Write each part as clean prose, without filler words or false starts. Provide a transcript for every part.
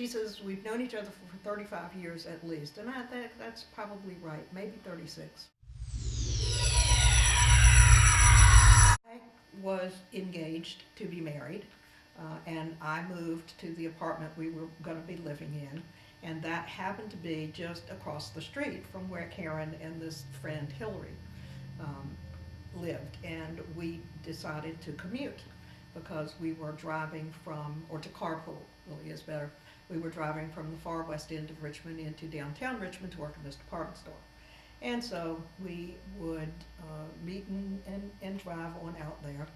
she says, we've known each other for 35 years at least. And I think that's probably right, maybe 36. I was engaged to be married, and I moved to the apartment we were going to be living in. And that happened to be just across the street from where Karen and this friend Hillary lived. And we decided to commute because we were driving from, or to carpool really is better, we were driving from the far west end of Richmond into downtown Richmond to work in this department store. And so we would meet and drive on out there.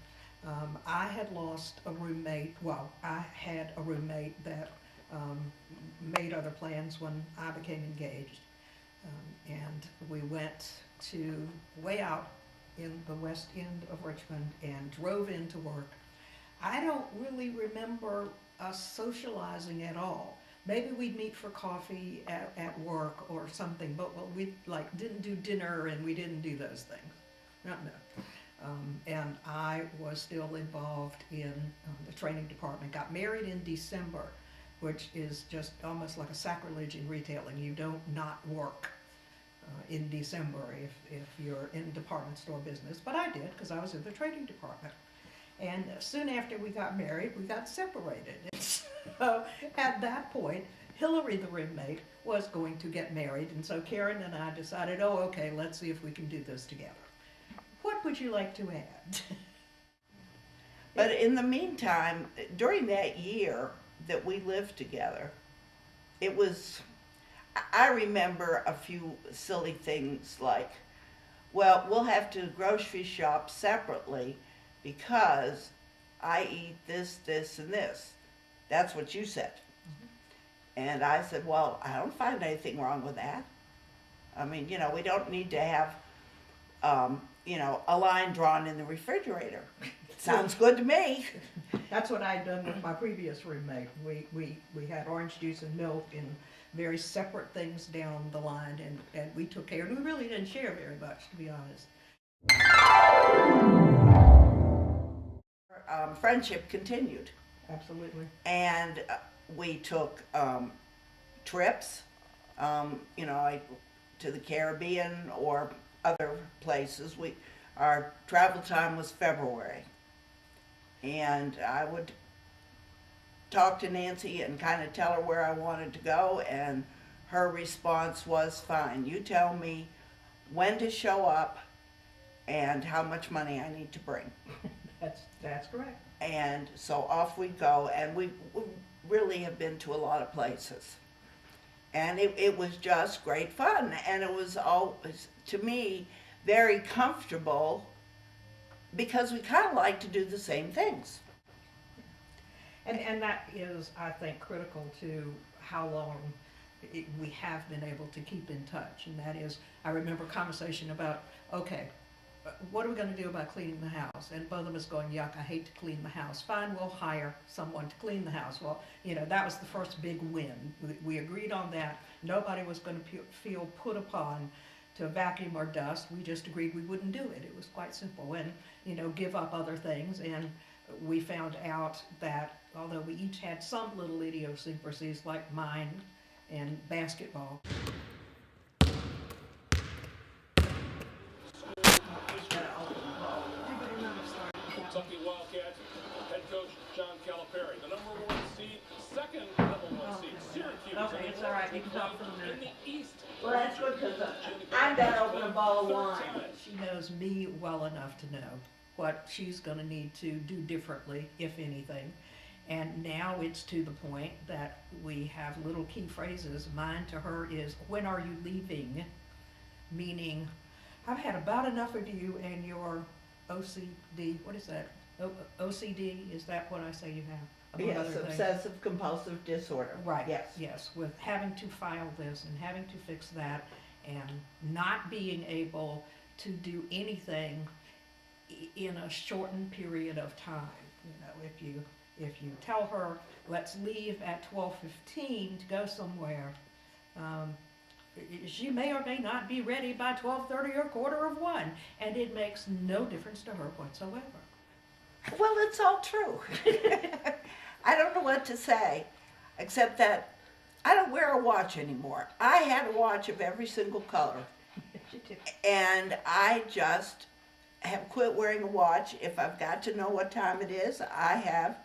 I had lost a roommate, well, I had a roommate that made other plans when I became engaged. And we went to way out in the west end of Richmond and drove into work. I don't really remember us socializing at all. Maybe we'd meet for coffee at work or something, but we like didn't do dinner and we didn't do those things. No. And I was still involved in the training department. Got married in December, which is just almost like a sacrilege in retailing. You don't not work in December if you're in department store business. But I did because I was in the training department. And soon after we got married, we got separated. And so at that point, Hillary, the roommate, was going to get married. And so Karen and I decided, oh, okay, let's see if we can do this together. What would you like to add? But in the meantime, during that year that we lived together, I remember a few silly things like, well, we'll have to grocery shop separately because I eat this, this, and this. That's what you said. Mm-hmm. And I said, well, I don't find anything wrong with that. I mean, we don't need to have, a line drawn in the refrigerator. Sounds good to me. That's what I'd done with my previous roommate. We had orange juice and milk and very separate things down the line, and we took care. And we really didn't share very much, to be honest. Friendship continued. Absolutely. And we took trips, to the Caribbean or other places. Our travel time was February. And I would talk to Nancy and kind of tell her where I wanted to go, and her response was, fine, you tell me when to show up and how much money I need to bring. That's correct. And so off we go, and we really have been to a lot of places. And it was just great fun, and it was always, to me, very comfortable because we kind of like to do the same things. And that is, I think, critical to how long we have been able to keep in touch. And that is, I remember a conversation about, okay, what are we going to do about cleaning the house? And both of us going, yuck, I hate to clean the house. Fine, we'll hire someone to clean the house. Well, that was the first big win. We agreed on that. Nobody was going to feel put upon to vacuum or dust. We just agreed we wouldn't do it. It was quite simple. And, give up other things. And we found out that although we each had some little idiosyncrasies like mine and basketball, Kentucky Wildcats head coach John Calipari, the number 1 seed, second number 1 seed, Syracuse. Okay, it's all right. You can talk for a minute. In the East. Well, that's good because I'm going to open a bottle of wine. She knows me well enough to know what she's going to need to do differently, if anything. And now it's to the point that we have little key phrases. Mine to her is, when are you leaving? Meaning, I've had about enough of you and your OCD. What is that? OCD? Is that what I say you have? Yes, obsessive compulsive disorder. Right. Yes. With having to file this and having to fix that and not being able to do anything in a shortened period of time. If you tell her, let's leave at 12:15 to go somewhere, she may or may not be ready by 12:30 or 12:45, and it makes no difference to her whatsoever. Well, it's all true. I don't know what to say, except that I don't wear a watch anymore. I had a watch of every single color. And I just have quit wearing a watch. If I've got to know what time it is, I have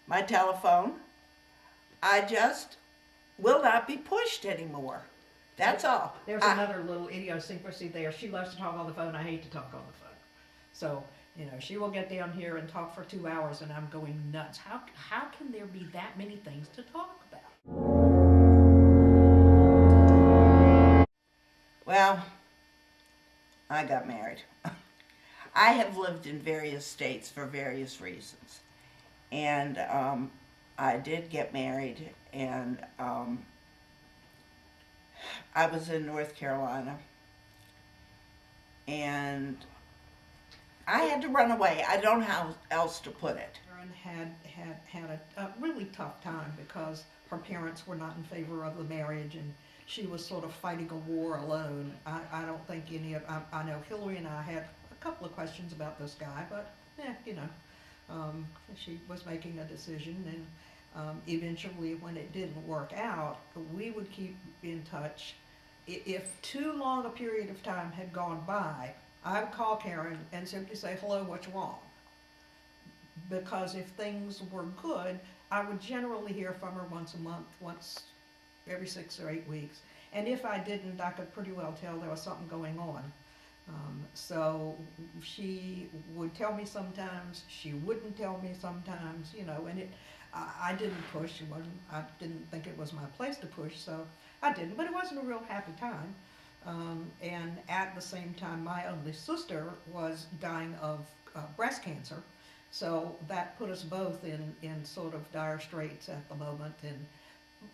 my telephone. I just will not be pushed anymore. That's all. There's another little idiosyncrasy there. She loves to talk on the phone. I hate to talk on the phone. So, you know, she will get down here and talk for 2 hours and I'm going nuts. How can there be that many things to talk about? Well, I got married. I have lived in various states for various reasons. And I did get married, and I was in North Carolina. And I had to run away. I don't know how else to put it. Erin had a really tough time because her parents were not in favor of the marriage, and she was sort of fighting a war alone. I don't think I know Hillary and I had a couple of questions about this guy, but she was making a decision, and eventually when it didn't work out, we would keep in touch. If too long a period of time had gone by, I would call Karen and simply say, hello, what's wrong? Because if things were good, I would generally hear from her once a month, once every 6 or 8 weeks. And if I didn't, I could pretty well tell there was something going on. So she would tell me sometimes, she wouldn't tell me sometimes, and I didn't push. I didn't think it was my place to push, so I didn't. But it wasn't a real happy time. And at the same time, my only sister was dying of breast cancer. So that put us both in sort of dire straits at the moment.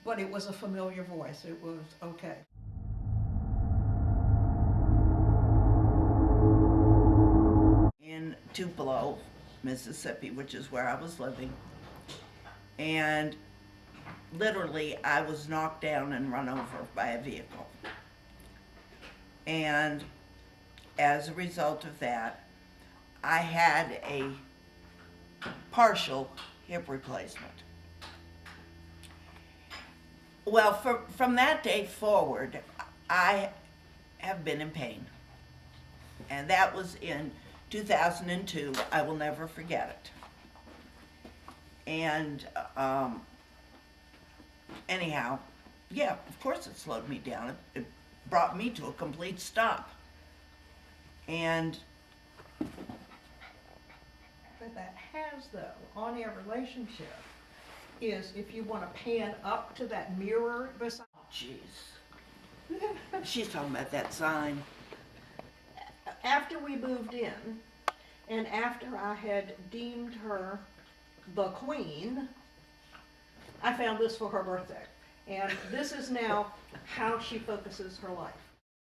But it was a familiar voice. It was okay. In Tupelo, Mississippi, which is where I was living. And literally, I was knocked down and run over by a vehicle. And as a result of that, I had a partial hip replacement. Well, from that day forward, I have been in pain. And that was in 2002. I will never forget it. And anyhow, yeah, of course it slowed me down. It brought me to a complete stop. And But that has, though, on our relationship, is if you want to pan up to that mirror beside. jeez. She's talking about that sign. After we moved in, and after I had deemed her the queen, I found this for her birthday. And this is now how she focuses her life.